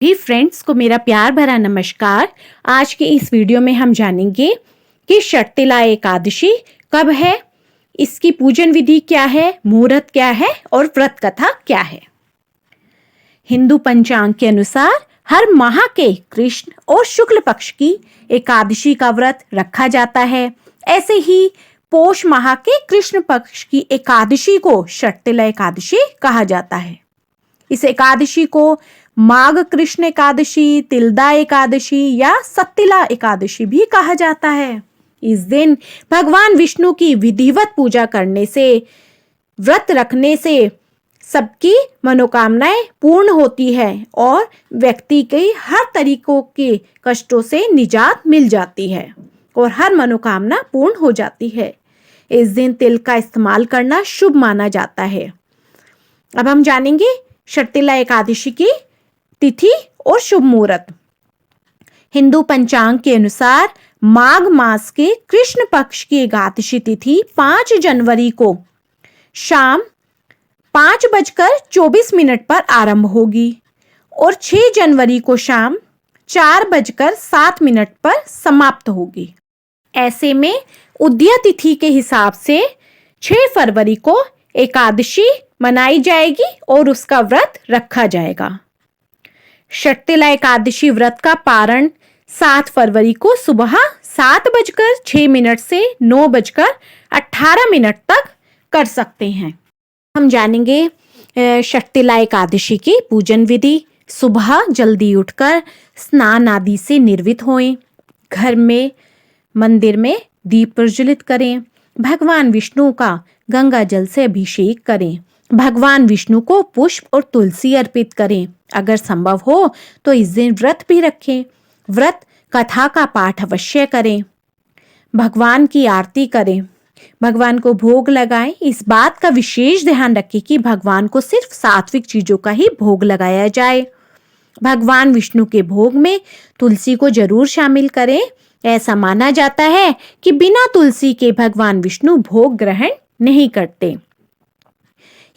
भी फ्रेंड्स को मेरा प्यार भरा नमस्कार। आज के इस वीडियो में हम जानेंगे कि षटतिला एकादशी कब है, इसकी पूजन विधि क्या है, मुहूर्त क्या है और व्रत कथा क्या है। हिंदू पंचांग के अनुसार हर माह के कृष्ण और शुक्ल पक्ष की एकादशी का व्रत रखा जाता है। ऐसे ही पोष माह के कृष्ण पक्ष की एकादशी को षटतिला एकादशी कहा जाता है। इस एकादशी को माघ कृष्ण एकादशी, तिलदा एकादशी या सत्तिला एकादशी भी कहा जाता है। इस दिन भगवान विष्णु की विधिवत पूजा करने से, व्रत रखने से सबकी मनोकामनाएं पूर्ण होती है और व्यक्ति के हर तरीकों के कष्टों से निजात मिल जाती है और हर मनोकामना पूर्ण हो जाती है। इस दिन तिल का इस्तेमाल करना शुभ माना जाता है। अब हम जानेंगे षटतिला एकादशी की तिथि और शुभ मुहूर्त। हिंदू पंचांग के अनुसार माघ मास के कृष्ण पक्ष की एकादशी तिथि 5 जनवरी को शाम 5:24 पर आरंभ होगी और 6 जनवरी को शाम 4:07 पर समाप्त होगी। ऐसे में उदया तिथि के हिसाब से 6 फरवरी को एकादशी मनाई जाएगी और उसका व्रत रखा जाएगा। षटतिला एकादशी व्रत का पारण 7 फरवरी को सुबह 7:06 से 9:18 तक कर सकते हैं। हम जानेंगे षटतिला एकादशी की पूजन विधि। सुबह जल्दी उठकर स्नान आदि से निर्वित होएं, घर में मंदिर में दीप प्रज्वलित करें, भगवान विष्णु का गंगा जल से अभिषेक करें, भगवान विष्णु को पुष्प और तुलसी अर्पित करें। अगर संभव हो तो इस दिन व्रत भी रखें। व्रत कथा का पाठ अवश्य करें, भगवान की आरती करें, भगवान को भोग लगाएं। इस बात का विशेष ध्यान रखें कि भगवान को सिर्फ सात्विक चीजों का ही भोग लगाया जाए। भगवान विष्णु के भोग में तुलसी को जरूर शामिल करें। ऐसा माना जाता है कि बिना तुलसी के भगवान विष्णु भोग ग्रहण नहीं करते।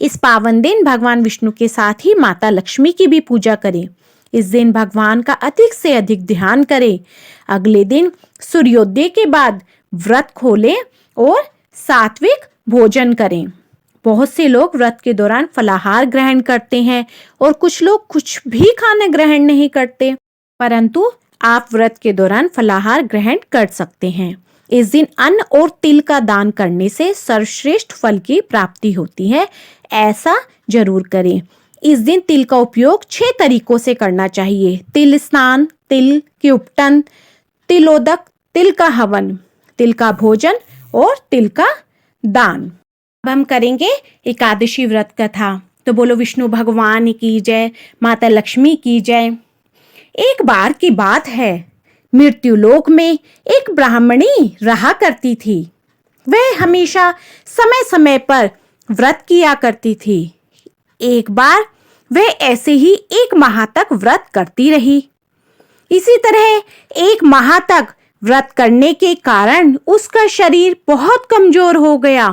इस पावन दिन भगवान विष्णु के साथ ही माता लक्ष्मी की भी पूजा करें। इस दिन भगवान का अधिक से अधिक ध्यान करें। अगले दिन सूर्योदय के बाद व्रत खोलें और सात्विक भोजन करें। बहुत से लोग व्रत के दौरान फलाहार ग्रहण करते हैं और कुछ लोग कुछ भी खाना ग्रहण नहीं करते, परंतु आप व्रत के दौरान फलाहार ग्रहण कर सकते हैं। इस दिन अन्न और तिल का दान करने से सर्वश्रेष्ठ फल की प्राप्ति होती है। ऐसा जरूर करें। इस दिन तिल का उपयोग 6 तरीकों से करना चाहिए। तिल स्नान, तिल की उपटन, तिलोदक, तिल का हवन, तिल का भोजन और तिल का दान। अब हम करेंगे एकादशी व्रत कथा। तो बोलो विष्णु भगवान की जय, माता लक्ष्मी की जय। एक बार की बात है, मृत्युलोक में एक ब्राह्मणी रहा करती थी। वह हमेशा समय समय पर व्रत किया करती थी। एक बार वह ऐसे ही 1 माह तक व्रत करती रही। इसी तरह 1 माह तक व्रत करने के कारण उसका शरीर बहुत कमजोर हो गया।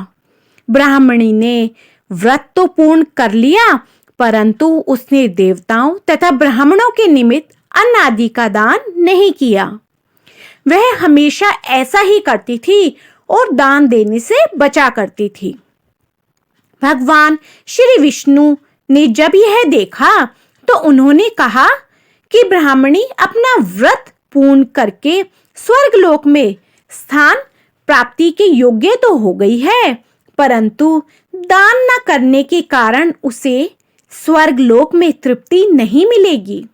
ब्राह्मणी ने व्रत तो पूर्ण कर लिया, परंतु उसने देवताओं तथा ब्राह्मणों के निमित्त अन्न आदि का दान नहीं किया। वह हमेशा ऐसा ही करती थी और दान देने से बचा करती थी। भगवान श्री विष्णु ने जब यह देखा तो उन्होंने कहा कि ब्राह्मणी अपना व्रत पूर्ण करके स्वर्गलोक में स्थान प्राप्ति के योग्य तो हो गई है, परंतु दान न करने के कारण उसे स्वर्गलोक में तृप्ति नहीं मिलेगी।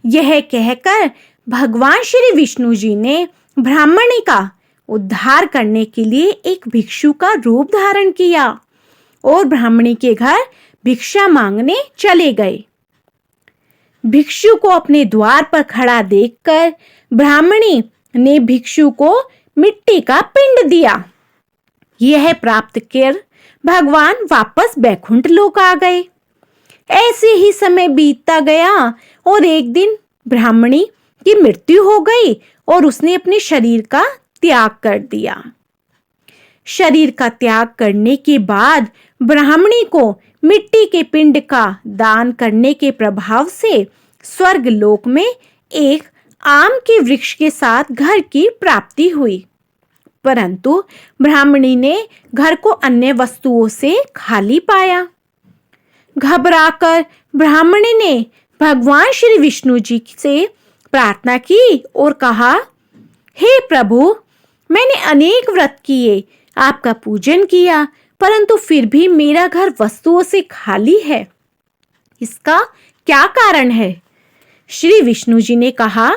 यह कहकर भगवान श्री विष्णु जी ने ब्राह्मणी का उद्धार करने के लिए एक भिक्षु का रूप धारण किया और ब्राह्मणी के घर भिक्षा मांगने चले गए। भिक्षु को अपने द्वार पर खड़ा देखकर ब्राह्मणी ने भिक्षु को मिट्टी का पिंड दिया। यह प्राप्त कर भगवान वापस बैकुंठ लोक आ गए। ऐसे ही समय बीतता गया और एक दिन ब्राह्मणी की मृत्यु हो गई और उसने अपने शरीर का त्याग कर दिया। शरीर का त्याग करने के बाद ब्राह्मणी को मिट्टी के पिंड का दान करने के प्रभाव से स्वर्ग लोक में एक आम के वृक्ष के साथ घर की प्राप्ति हुई, परंतु ब्राह्मणी ने घर को अन्य वस्तुओं से खाली पाया। घबराकर ब्राह्मणी ने भगवान श्री विष्णु जी से प्रार्थना की और कहा, हे प्रभु, मैंने अनेक व्रत किए, आपका पूजन किया, परंतु फिर भी मेरा घर वस्तुओं से खाली है। इसका क्या कारण है? श्री विष्णु जी ने कहा,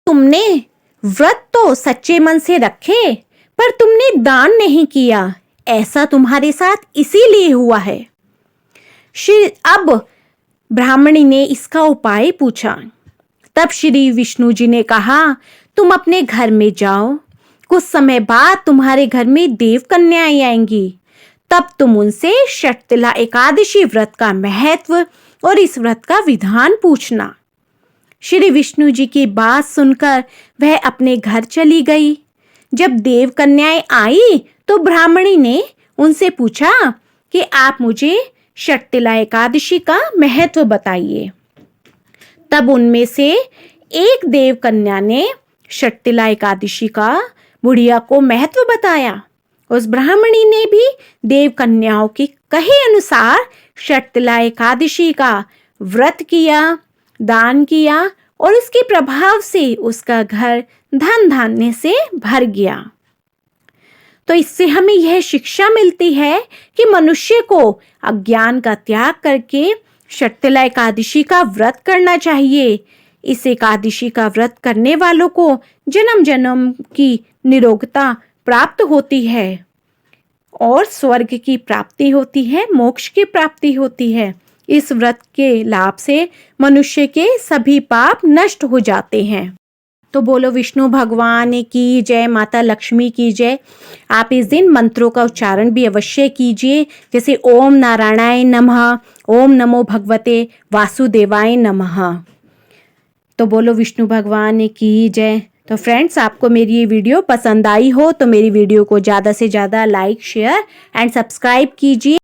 तुमने व्रत तो सच्चे मन से रखे, पर तुमने दान नहीं किया। ऐसा तुम्हारे साथ इसीलिए हुआ है। अब ब्राह्मणी ने इसका उपाय पूछा। तब श्री विष्णु जी ने कहा, तुम अपने घर में जाओ, कुछ समय बाद तुम्हारे घर में देव कन्याएं आएंगी, तब तुम उनसे षटतिला एकादशी व्रत का महत्व और इस व्रत का विधान पूछना। श्री विष्णु जी की बात सुनकर वह अपने घर चली गई। जब देव कन्याएं आई तो ब्राह्मणी ने उनसे पूछा कि आप मुझे षटतिला एकादशी का महत्व बताइए। तब उनमें से एक देव कन्या ने षटतिला एकादशी का बुढ़िया को महत्व बताया। उस ब्राह्मणी ने भी देव कन्याओं के कहे अनुसार षटतिला एकादशी का व्रत किया, दान किया और इसके प्रभाव से उसका घर धन धान्य से भर गया। तो इससे हमें यह शिक्षा मिलती है कि मनुष्य को अज्ञान का त्याग करके षटतिला एकादशी का व्रत करना चाहिए। इस एकादशी का व्रत करने वालों को जन्म जन्म की निरोगता प्राप्त होती है और स्वर्ग की प्राप्ति होती है, मोक्ष की प्राप्ति होती है। इस व्रत के लाभ से मनुष्य के सभी पाप नष्ट हो जाते हैं। तो बोलो विष्णु भगवान की जय, माता लक्ष्मी की जय। आप इस दिन मंत्रों का उच्चारण भी अवश्य कीजिए, जैसे ओम नारायणाय नमः, ओम नमो भगवते वासुदेवाय नमः। तो बोलो विष्णु भगवान की जय। तो फ्रेंड्स, आपको मेरी ये वीडियो पसंद आई हो तो मेरी वीडियो को ज़्यादा से ज़्यादा लाइक, शेयर एंड सब्सक्राइब कीजिए।